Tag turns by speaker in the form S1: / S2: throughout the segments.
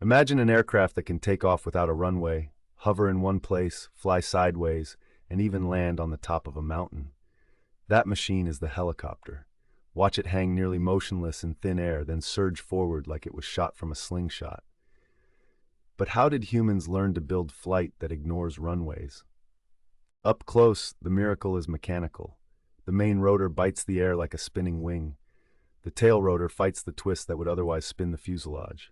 S1: Imagine an aircraft that can take off without a runway, hover in one place, fly sideways, and even land on the top of a mountain. That machine is the helicopter. Watch it hang nearly motionless in thin air, then surge forward like it was shot from a slingshot. But how did humans learn to build flight that ignores runways? Up close, the miracle is mechanical. The main rotor bites the air like a spinning wing. The tail rotor fights the twist that would otherwise spin the fuselage.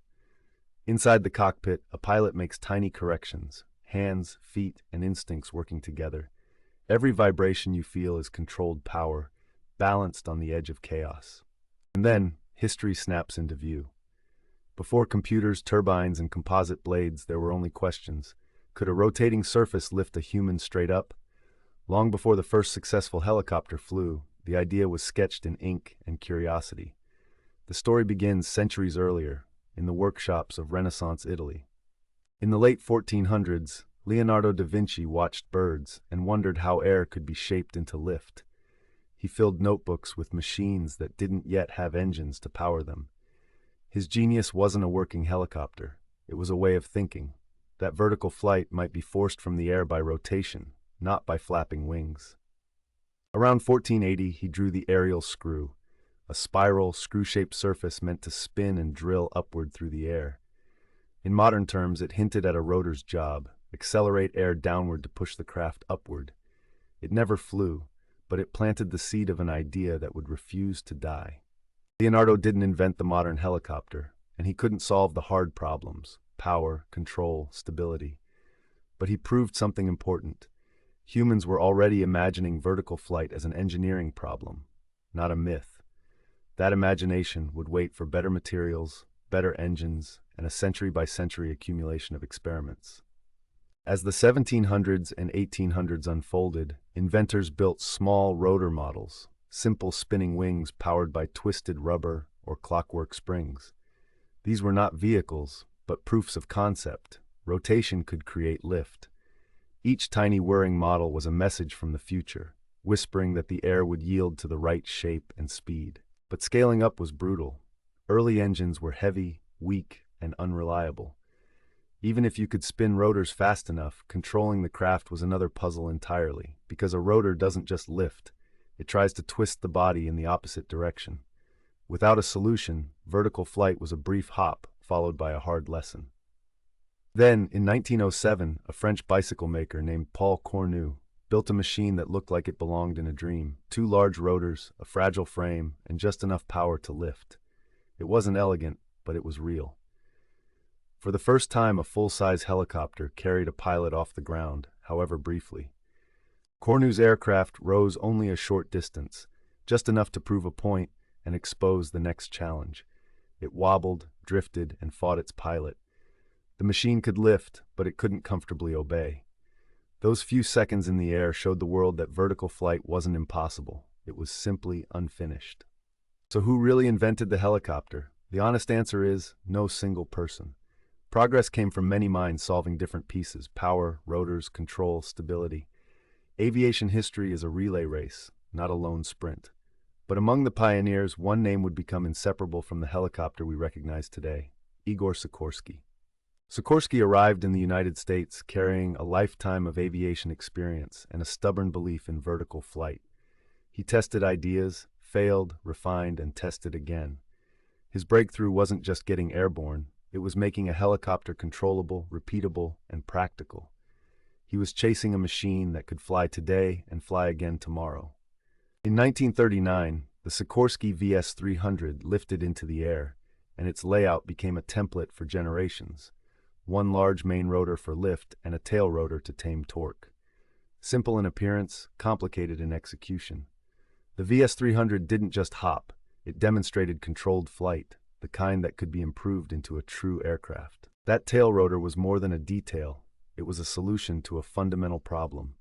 S1: Inside the cockpit, a pilot makes tiny corrections, hands, feet, and instincts working together. Every vibration you feel is controlled power, balanced on the edge of chaos. And then, history snaps into view. Before computers, turbines, and composite blades, there were only questions. Could a rotating surface lift a human straight up? Long before the first successful helicopter flew, the idea was sketched in ink and curiosity. The story begins centuries earlier, in the workshops of Renaissance Italy. In the late 1400s, Leonardo da Vinci watched birds and wondered how air could be shaped into lift. He filled notebooks with machines that didn't yet have engines to power them. His genius wasn't a working helicopter. It was a way of thinking, that vertical flight might be forced from the air by rotation, not by flapping wings. Around 1480, he drew the aerial screw, a spiral, screw-shaped surface meant to spin and drill upward through the air. In modern terms, it hinted at a rotor's job: accelerate air downward to push the craft upward. It never flew, but it planted the seed of an idea that would refuse to die. Leonardo didn't invent the modern helicopter, and he couldn't solve the hard problems: power, control, stability. But he proved something important. Humans were already imagining vertical flight as an engineering problem, not a myth. That imagination would wait for better materials, better engines, and a century-by-century accumulation of experiments. As the 1700s and 1800s unfolded, inventors built small rotor models, simple spinning wings powered by twisted rubber or clockwork springs. These were not vehicles, but proofs of concept. Rotation could create lift. Each tiny whirring model was a message from the future, whispering that the air would yield to the right shape and speed. But scaling up was brutal. Early engines were heavy, weak, and unreliable. Even if you could spin rotors fast enough, controlling the craft was another puzzle entirely, because a rotor doesn't just lift, it tries to twist the body in the opposite direction. Without a solution, vertical flight was a brief hop, followed by a hard lesson. Then, in 1907, a French bicycle maker named Paul Cornu built a machine that looked like it belonged in a dream. 2 large rotors, a fragile frame, and just enough power to lift. It wasn't elegant, but it was real. For the first time, a full-size helicopter carried a pilot off the ground, however briefly. Cornu's aircraft rose only a short distance, just enough to prove a point and expose the next challenge. It wobbled, drifted, and fought its pilot. The machine could lift, but it couldn't comfortably obey. Those few seconds in the air showed the world that vertical flight wasn't impossible. It was simply unfinished. So who really invented the helicopter? The honest answer is no single person. Progress came from many minds solving different pieces: power, rotors, control, stability. Aviation history is a relay race, not a lone sprint. But among the pioneers, one name would become inseparable from the helicopter we recognize today: Igor Sikorsky. Sikorsky arrived in the United States carrying a lifetime of aviation experience and a stubborn belief in vertical flight. He tested ideas, failed, refined, and tested again. His breakthrough wasn't just getting airborne, it was making a helicopter controllable, repeatable, and practical. He was chasing a machine that could fly today and fly again tomorrow. In 1939, the Sikorsky VS-300 lifted into the air, and its layout became a template for generations: 1 large main rotor for lift and a tail rotor to tame torque. Simple in appearance, complicated in execution. The VS-300 didn't just hop, it demonstrated controlled flight, the kind that could be improved into a true aircraft. That tail rotor was more than a detail, it was a solution to a fundamental problem.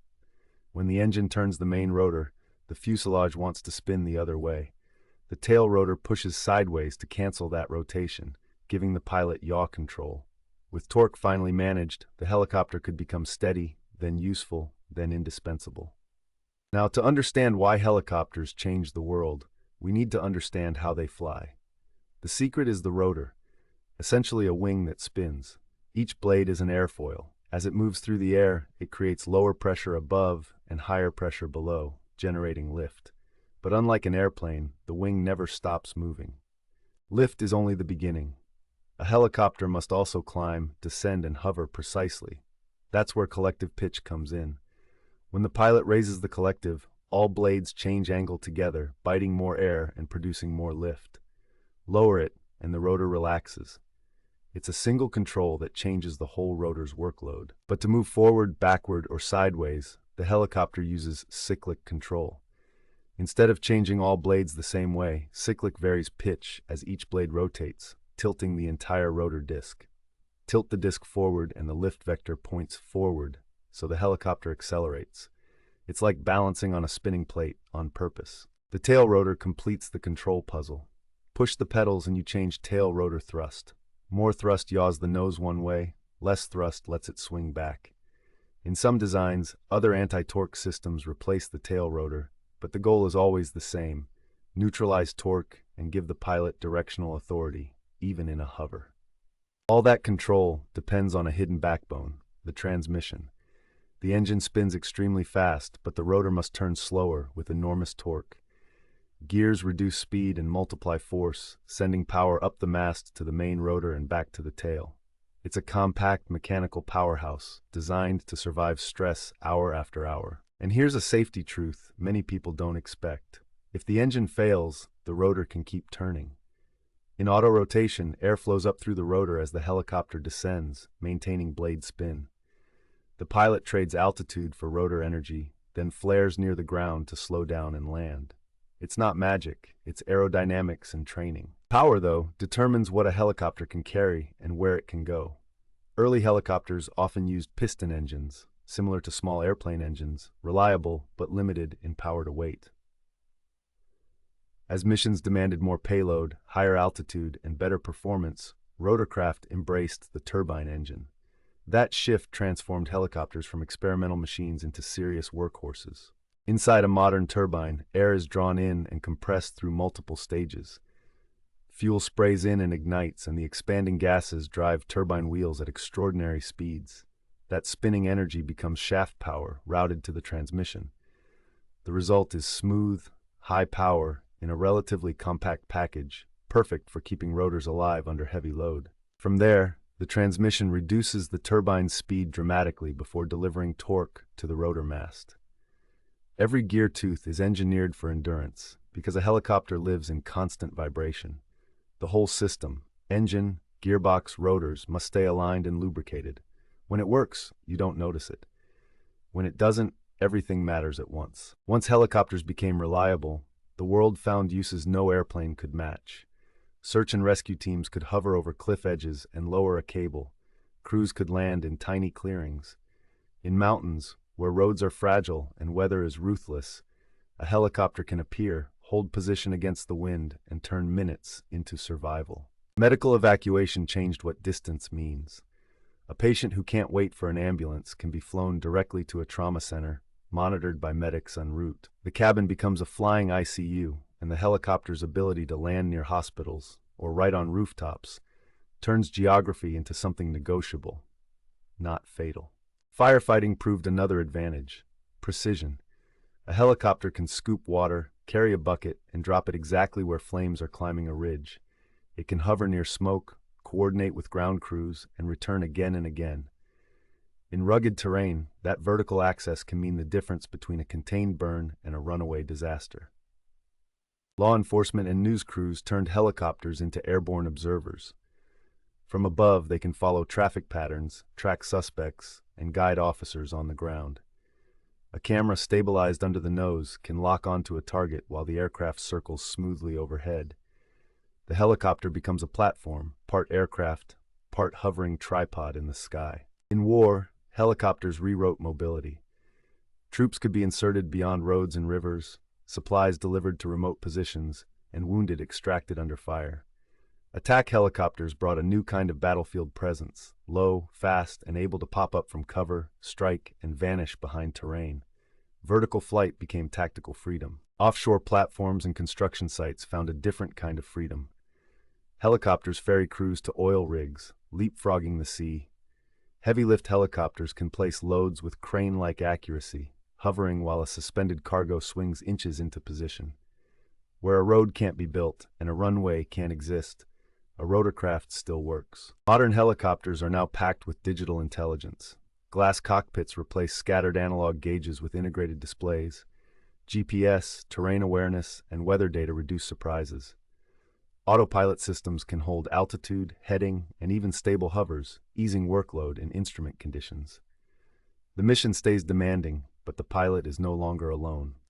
S1: When the engine turns the main rotor, the fuselage wants to spin the other way. The tail rotor pushes sideways to cancel that rotation, giving the pilot yaw control. With torque finally managed, the helicopter could become steady, then useful, then indispensable. Now, to understand why helicopters changed the world, we need to understand how they fly. The secret is the rotor. essentially a wing that spins. Each blade is an airfoil. As it moves through the air, it creates lower pressure above and higher pressure below, generating lift. But unlike an airplane, the wing never stops moving. Lift is only the beginning. A helicopter must also climb, descend, and hover precisely. That's where collective pitch comes in. When the pilot raises the collective, all blades change angle together, biting more air and producing more lift. Lower it, and the rotor relaxes. It's a single control that changes the whole rotor's workload. But to move forward, backward, or sideways, the helicopter uses cyclic control. Instead of changing all blades the same way, cyclic varies pitch as each blade rotates, tilting the entire rotor disc. Tilt the disc forward and the lift vector points forward, so the helicopter accelerates. It's like balancing on a spinning plate on purpose. The tail rotor completes the control puzzle. Push the pedals and you change tail rotor thrust. More thrust yaws the nose one way, less thrust lets it swing back. In some designs, other anti-torque systems replace the tail rotor, but the goal is always the same: neutralize torque and give the pilot directional authority, even in a hover. All that control depends on a hidden backbone, the transmission. The engine spins extremely fast, but the rotor must turn slower with enormous torque. Gears reduce speed and multiply force, sending power up the mast to the main rotor and back to the tail. It's a compact mechanical powerhouse, designed to survive stress hour after hour. And here's a safety truth many people don't expect. If the engine fails, the rotor can keep turning. In auto-rotation, air flows up through the rotor as the helicopter descends, maintaining blade spin. The pilot trades altitude for rotor energy, then flares near the ground to slow down and land. It's not magic, it's aerodynamics and training. Power, though, determines what a helicopter can carry and where it can go. Early helicopters often used piston engines, similar to small airplane engines, reliable but limited in power to weight. As missions demanded more payload, higher altitude, and better performance, rotorcraft embraced the turbine engine. That shift transformed helicopters from experimental machines into serious workhorses. Inside a modern turbine, air is drawn in and compressed through multiple stages. Fuel sprays in and ignites, and the expanding gases drive turbine wheels at extraordinary speeds. That spinning energy becomes shaft power routed to the transmission. The result is smooth, high power in a relatively compact package, perfect for keeping rotors alive under heavy load. From there, the transmission reduces the turbine's speed dramatically before delivering torque to the rotor mast. Every gear tooth is engineered for endurance, because a helicopter lives in constant vibration. The whole system, engine, gearbox, rotors, must stay aligned and lubricated. When it works, you don't notice it. When it doesn't, everything matters at once. Once helicopters became reliable, the world found uses no airplane could match. Search and rescue teams could hover over cliff edges and lower a cable. Crews could land in tiny clearings. In mountains, where roads are fragile and weather is ruthless, a helicopter can appear, hold position against the wind, and turn minutes into survival. Medical evacuation changed what distance means. A patient who can't wait for an ambulance can be flown directly to a trauma center, monitored by medics en route. The cabin becomes a flying ICU, and the helicopter's ability to land near hospitals, or right on rooftops, turns geography into something negotiable, not fatal. Firefighting proved another advantage: precision. A helicopter can scoop water, carry a bucket, and drop it exactly where flames are climbing a ridge. It can hover near smoke, coordinate with ground crews, and return again and again. In rugged terrain, that vertical access can mean the difference between a contained burn and a runaway disaster. Law enforcement and news crews turned helicopters into airborne observers. From above, they can follow traffic patterns, track suspects, and guide officers on the ground. A camera stabilized under the nose can lock onto a target while the aircraft circles smoothly overhead. The helicopter becomes a platform, part aircraft, part hovering tripod in the sky. In war, helicopters rewrote mobility. Troops could be inserted beyond roads and rivers, supplies delivered to remote positions, and wounded extracted under fire. Attack helicopters brought a new kind of battlefield presence, low, fast, and able to pop up from cover, strike, and vanish behind terrain. Vertical flight became tactical freedom. Offshore platforms and construction sites found a different kind of freedom. Helicopters ferry crews to oil rigs, leapfrogging the sea. Heavy-lift helicopters can place loads with crane-like accuracy, hovering while a suspended cargo swings inches into position. Where a road can't be built and a runway can't exist, a rotorcraft still works. Modern helicopters are now packed with digital intelligence. Glass cockpits replace scattered analog gauges with integrated displays. GPS, terrain awareness, and weather data reduce surprises. Autopilot systems can hold altitude, heading, and even stable hovers, easing workload in instrument conditions. The mission stays demanding, but the pilot is no longer alone.